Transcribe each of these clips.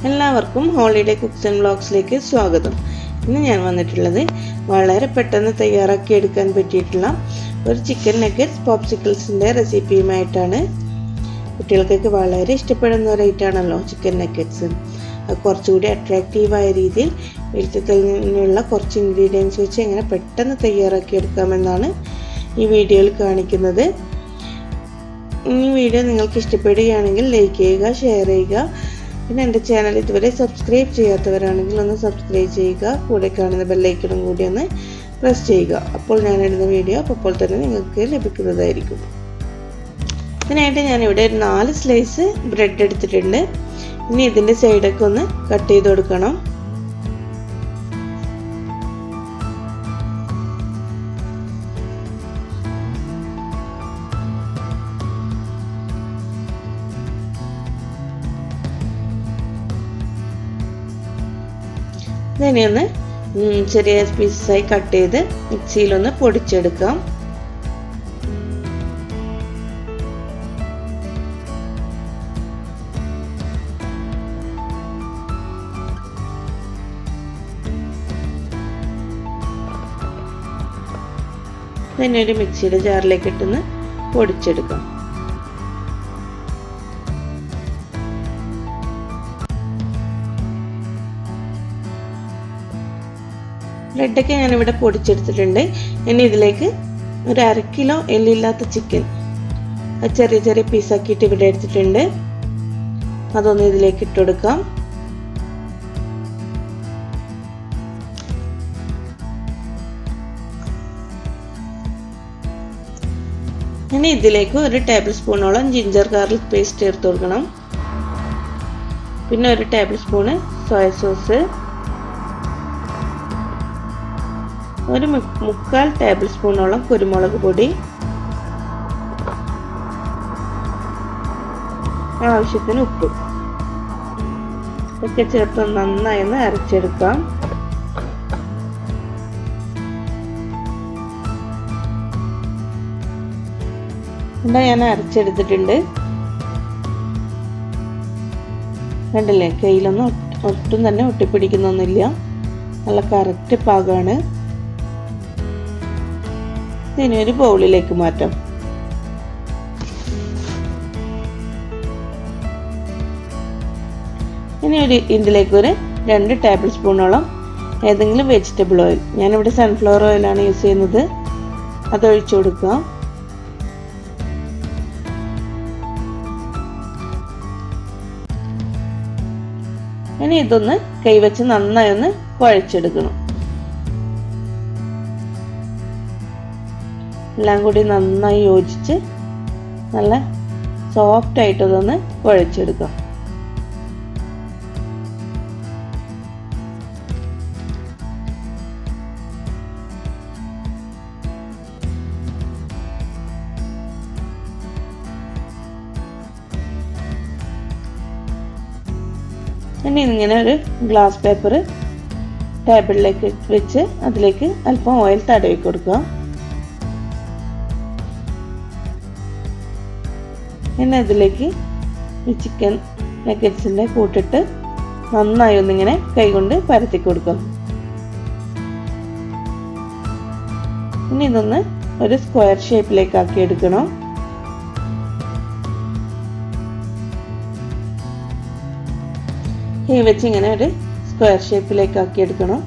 എല്ലാവർക്കും holiday cooks and വ്ളോഗ്സിലേക്ക് സ്വാഗതം. ഇന്ന് ഞാൻ വന്നിട്ടുള്ളത് വളരെ പെട്ടെന്ന് തയ്യാറാക്കി എടുക്കാൻ പറ്റിയിട്ടുള്ള ഒരു ചിക്കൻ നഗറ്റ്സ് പോപ്സിക്കിൾസിൻ്റെ റെസിപ്പിയുമായിട്ടാണ്. കുട്ടികൾക്കൊക്കെ വളരെ ഇഷ്ടപ്പെടുന്ന ഒരു ഐറ്റമാണല്ലോ ചിക്കൻ നഗറ്റ്സ്. അത് കുറച്ചുകൂടി അട്രാക്റ്റീവായ രീതിയിൽ വീട്ടിൽ നിന്നുള്ള കുറച്ച് ഇൻഗ്രീഡിയൻസ് വെച്ച് എങ്ങനെ പെട്ടെന്ന് തയ്യാറാക്കി എടുക്കാമെന്നാണ് ഈ വീഡിയോയിൽ കാണിക്കുന്നത്. ഈ വീഡിയോ നിങ്ങൾക്ക് ഇഷ്ടപ്പെടുകയാണെങ്കിൽ ലൈക്ക് ചെയ്യുക, ഷെയർ ചെയ്യുക. പിന്നെ എൻ്റെ ചാനൽ ഇതുവരെ സബ്സ്ക്രൈബ് ചെയ്യാത്തവരാണെങ്കിൽ ഒന്ന് സബ്സ്ക്രൈബ് ചെയ്യുക. കൂടെ കാണുന്ന ബെല്ലൈക്കണും കൂടി ഒന്ന് പ്രസ് ചെയ്യുക. അപ്പോൾ ഞാനിടുന്ന വീഡിയോ അപ്പോൾ തന്നെ നിങ്ങൾക്ക് ലഭിക്കുന്നതായിരിക്കും. ഇതിനായിട്ട് ഞാനിവിടെ ഒരു 4 സ്ലൈസ് ബ്രെഡ് എടുത്തിട്ടുണ്ട്. ഇനി ഇതിൻ്റെ സൈഡൊക്കെ ഒന്ന് കട്ട് ചെയ്ത് കൊടുക്കണം. ഇതിനെ ഒന്ന് ചെറിയ പീസായി കട്ട് ചെയ്ത് മിക്സിയിലൊന്ന് പൊടിച്ചെടുക്കാം. ഇതിനെ ഒരു മിക്സിയുടെ ജാറിലേക്ക് ഇട്ടൊന്ന് പൊടിച്ചെടുക്കാം. ബ്രെഡൊക്കെ ഞാനിവിടെ പൊടിച്ചെടുത്തിട്ടുണ്ട്. ഇനി ഇതിലേക്ക് ഒരു 1/2 കിലോ എല്ലില്ലാത്ത ചിക്കൻ അത് ചെറിയ ചെറിയ പീസാക്കിയിട്ട് ഇവിടെ എടുത്തിട്ടുണ്ട്. അതൊന്ന് ഇതിലേക്ക് ഇട്ട് കൊടുക്കാം. ഇനി ഇതിലേക്ക് 1 ടേബിൾ സ്പൂണോളം ജിഞ്ചർ ഗാർലിക് പേസ്റ്റ് ചേർത്ത് കൊടുക്കണം. പിന്നെ 1 table spoon soya sauce, 1/4 table സ്പൂണോളം കുരുമുളക് പൊടി, ആവശ്യത്തിന് ഉപ്പ് ഒക്കെ ചേർത്ത് നന്നായി ഒന്ന് അരച്ചെടുക്കാം. ഇവിടെ ഞാൻ അരച്ചെടുത്തിട്ടുണ്ട്. കണ്ടില്ലേ, കയ്യിലൊന്നും ഒട്ടും തന്നെ ഒട്ടിപ്പിടിക്കുന്നൊന്നുമില്ല. നല്ല കറക്റ്റ് പാകമാണ്. ഇതിനെ ഒരു ബൗളിലേക്ക് മാറ്റാം. ഇനി ഇതിലേക്ക് ഒരു 2 ടേബിൾ സ്പൂണോളം ഏതെങ്കിലും വെജിറ്റബിൾ ഓയിൽ, ഞാനിവിടെ സൺഫ്ലവർ ഓയിലാണ് യൂസ് ചെയ്യുന്നത്, അതൊഴിച്ചു കൊടുക്കുക. ഇനി ഇതൊന്ന് കൈവച്ച് നന്നായി ഒന്ന് കുഴച്ചെടുക്കണം. എല്ലാം കൂടി നന്നായി യോജിച്ച് നല്ല സോഫ്റ്റ് ആയിട്ട് ഇതൊന്ന് കുഴച്ചെടുക്കാം. ഇനി ഇങ്ങനെ ഒരു ഗ്ലാസ് പേപ്പർ ടേബിളിലേക്ക് വെച്ച് അതിലേക്ക് അല്പം ഓയിൽ തടവി കൊടുക്കുക. പിന്നെ ഇതിലേക്ക് ഈ ചിക്കൻ നഗറ്റ്സിൻ്റെ കൂട്ടിട്ട് നന്നായി ഒന്നിങ്ങനെ കൈകൊണ്ട് പരത്തി കൊടുക്കുക. ഇനി ഇതൊന്ന് ഒരു സ്ക്വയർ ഷേപ്പിലേക്ക് ആക്കി എടുക്കണം. കൈ വെച്ച് ഇങ്ങനെ ഒരു സ്ക്വയർ ഷേപ്പിലേക്ക് ആക്കി എടുക്കണം.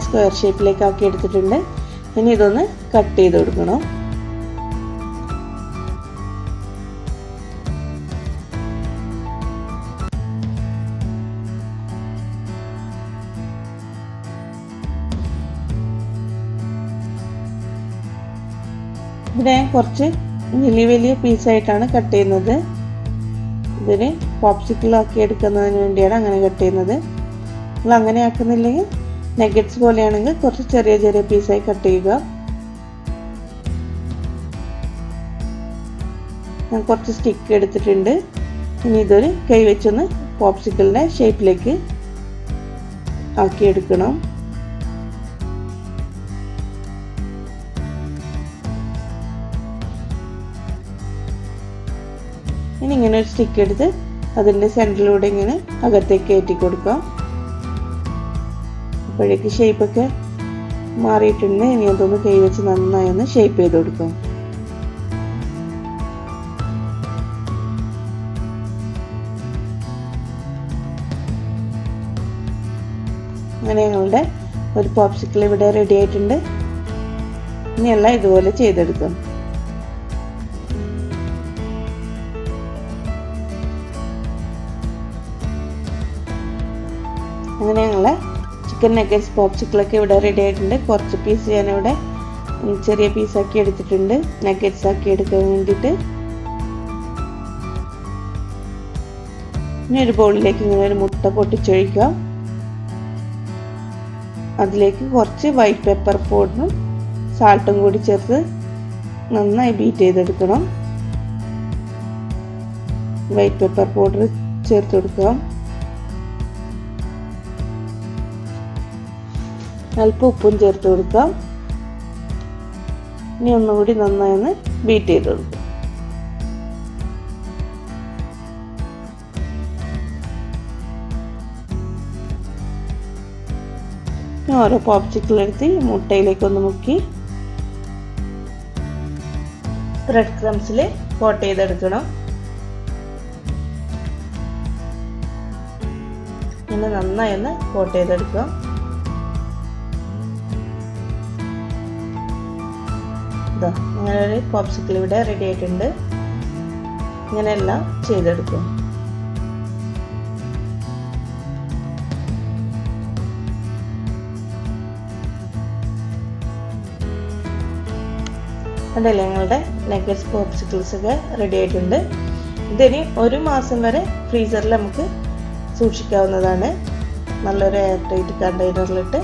സ്ക്വയർ ഷേപ്പിലേക്ക് ആക്കി എടുത്തിട്ടുണ്ട്. ഇനി ഇതൊന്ന് കട്ട് ചെയ്ത് കൊടുക്കണം. ഇവിടെ കുറച്ച് വലിയ പീസായിട്ടാണ് കട്ട് ചെയ്യുന്നത്. ഇതിന് പോപ്സിക്കിൾ ആക്കി എടുക്കുന്നതിന് വേണ്ടിയാണ് അങ്ങനെ കട്ട് ചെയ്യുന്നത്. നിങ്ങൾ അങ്ങനെ ആക്കുന്നില്ലെങ്കിൽ നഗറ്റ്സ് പോലെയാണെങ്കിൽ കുറച്ച് ചെറിയ ചെറിയ പീസായി കട്ട് ചെയ്യുക. ഞാൻ കുറച്ച് സ്റ്റിക്ക് എടുത്തിട്ടുണ്ട്. ഇനി ഇതൊരു കൈ വെച്ചൊന്ന് പോപ്സിക്കിളിൻ്റെ ഷേപ്പിലേക്ക് ആക്കിയെടുക്കണം. ഇനി ഇങ്ങനെ ഒരു സ്റ്റിക്ക് എടുത്ത് അതിൻ്റെ സെൻറ്ററിലൂടെ ഇങ്ങനെ അകത്തേക്ക് കയറ്റി കൊടുക്കാം. അപ്പോഴേക്ക് ഷേപ്പൊക്കെ മാറിയിട്ടുണ്ട്. ഇനി അതൊന്ന് കൈ വെച്ച് നന്നായി ഒന്ന് ഷേപ്പ് ചെയ്ത് കൊടുക്കാം. അങ്ങനെ ഞങ്ങളുടെ ഒരു പോപ്സിക്കിൾ ഇവിടെ റെഡി ആയിട്ടുണ്ട്. ഇനി എല്ലാം ഇതുപോലെ ചെയ്തെടുക്കാം. അങ്ങനെ ഞങ്ങളെ ചിക്കൻ നഗറ്റ്സ് പോപ്സിക്കിളൊക്കെ ഇവിടെ റെഡി ആയിട്ടുണ്ട്. കുറച്ച് പീസ് ഞാനിവിടെ ചെറിയ പീസാക്കി എടുത്തിട്ടുണ്ട് നഗറ്റ്സ് ആക്കി എടുക്കാൻ വേണ്ടിയിട്ട്. ഇനി ഒരു ബൗളിലേക്ക് ഇങ്ങനെ ഒരു മുട്ട പൊട്ടിച്ചൊഴിക്കാം. അതിലേക്ക് കുറച്ച് വൈറ്റ് പെപ്പർ പൗഡറും സാൾട്ടും കൂടി ചേർത്ത് നന്നായി ബീറ്റ് ചെയ്തെടുക്കണം. വൈറ്റ് പെപ്പർ പൗഡർ ചേർത്ത് കൊടുക്കാം. അല്പം ഉപ്പും ചേർത്ത് കൊടുക്കാം. ഇനി ഒന്നുകൂടി നന്നായി ഒന്ന് ബീറ്റ് ചെയ്ത് കൊടുക്കാം. ഓരോ പോപ്സിക്കിൾ എടുത്ത് മുട്ടയിലേക്കൊന്ന് മുക്കി ബ്രെഡ് ക്രംസിൽ കോട്ട് ചെയ്തെടുക്കണം. ഇങ്ങനെ നന്നായി ഒന്ന് കോട്ട് ചെയ്തെടുക്കാം. ഇങ്ങനെ ഒരു പോപ്സിക്കിൾ ഇവിടെ റെഡി ആയിട്ടുണ്ട്. ഇങ്ങനെ എല്ലാം ചെയ്തെടുക്കും. അതല്ലേ ഞങ്ങളുടെ നഗറ്റ്സ് പോപ്സിക്കിൾസ് ഒക്കെ റെഡി ആയിട്ടുണ്ട്. ഇതിനി 1 മാസം വരെ ഫ്രീസറിൽ നമുക്ക് സൂക്ഷിക്കാവുന്നതാണ്. നല്ലൊരു എയർ ടൈറ്റ് കണ്ടെയ്നറിലിട്ട്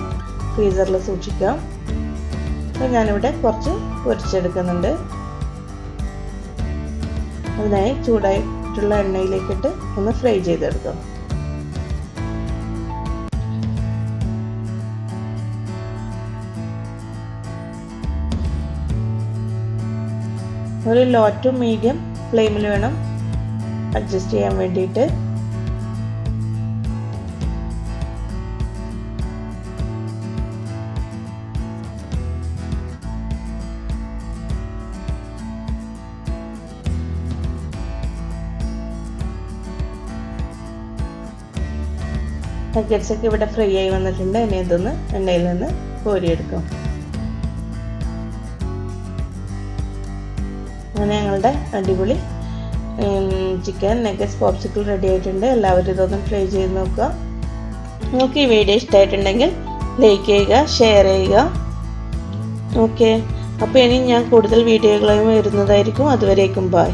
ഫ്രീസറിൽ സൂക്ഷിക്കാം. ഞാനിവിടെ കുറച്ച് പൊരിച്ചെടുക്കുന്നുണ്ട്. അതിനായി ചൂടായിട്ടുള്ള എണ്ണയിലേക്കിട്ട് ഒന്ന് ഫ്രൈ ചെയ്തെടുക്കാം. ഒരു ലോ ടു മീഡിയം ഫ്ലെയിമിൽ വേണം അഡ്ജസ്റ്റ് ചെയ്യാൻ വേണ്ടിയിട്ട്. നഗറ്റ്സ് ഒക്കെ ഇവിടെ ഫ്രൈ ആയി വന്നിട്ടുണ്ട്. ഇനി ഇതൊന്ന് എണ്ണയിൽ നിന്ന് കോരിയെടുക്കാം. അങ്ങനെ ഞങ്ങളുടെ അടിപൊളി ചിക്കൻ നഗറ്റ്സ് പോപ്സിക്കിൾ റെഡി ആയിട്ടുണ്ട്. എല്ലാവരും ഇതൊന്ന് ട്രൈ ചെയ്ത് നോക്കുക. നിങ്ങൾക്ക് ഈ വീഡിയോ ഇഷ്ടമായിട്ടുണ്ടെങ്കിൽ ലൈക്ക് ചെയ്യുക, ഷെയർ ചെയ്യുക. ഓക്കെ, അപ്പോൾ ഇനി ഞാൻ കൂടുതൽ വീഡിയോകളുമായി വരുന്നതായിരിക്കും. അതുവരേക്കും ബൈ.